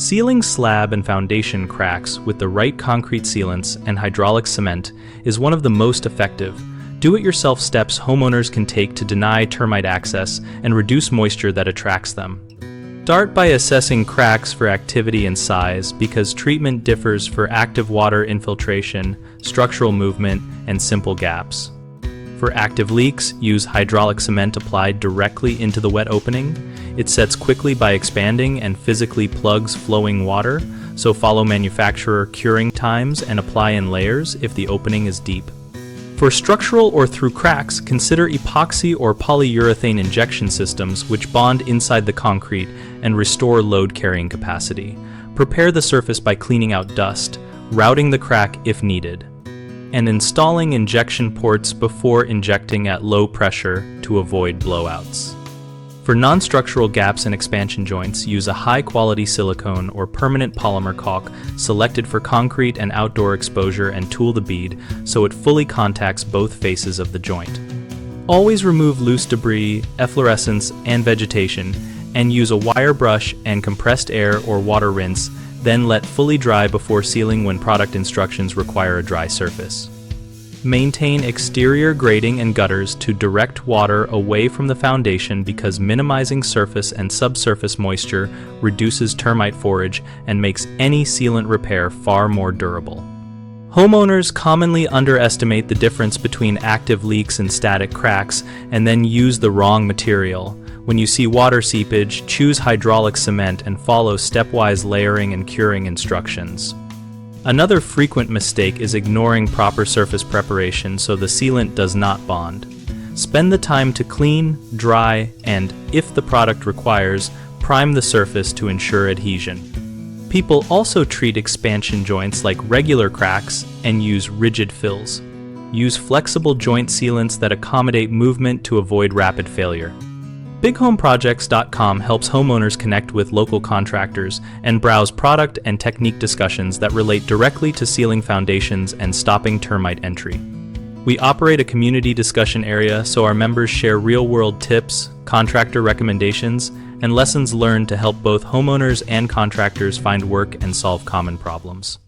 Sealing slab and foundation cracks with the right concrete sealants and hydraulic cement is one of the most effective, do-it-yourself steps homeowners can take to deny termite access and reduce moisture that attracts them. Start by assessing cracks for activity and size because treatment differs for active water infiltration, structural movement, and simple gaps. For active leaks, use hydraulic cement applied directly into the wet opening. It sets quickly by expanding and physically plugs flowing water, so follow manufacturer curing times and apply in layers if the opening is deep. For structural or through cracks, consider epoxy or polyurethane injection systems which bond inside the concrete and restore load carrying capacity. Prepare the surface by cleaning out dust, routing the crack if needed, and installing injection ports before injecting at low pressure to avoid blowouts. For non-structural gaps and expansion joints, use a high-quality silicone or permanent polymer caulk selected for concrete and outdoor exposure and tool the bead so it fully contacts both faces of the joint. Always remove loose debris, efflorescence, and vegetation, and use a wire brush and compressed air or water rinse, then let fully dry before sealing when product instructions require a dry surface. Maintain exterior grading and gutters to direct water away from the foundation because minimizing surface and subsurface moisture reduces termite forage and makes any sealant repair far more durable. Homeowners commonly underestimate the difference between active leaks and static cracks and then use the wrong material. When you see water seepage, choose hydraulic cement and follow stepwise layering and curing instructions. Another frequent mistake is ignoring proper surface preparation so the sealant does not bond. Spend the time to clean, dry, and, if the product requires, prime the surface to ensure adhesion. People also treat expansion joints like regular cracks and use rigid fills. Use flexible joint sealants that accommodate movement to avoid rapid failure. BigHomeProjects.com helps homeowners connect with local contractors and browse product and technique discussions that relate directly to sealing foundations and stopping termite entry. We operate a community discussion area so our members share real-world tips, contractor recommendations, and lessons learned to help both homeowners and contractors find work and solve common problems.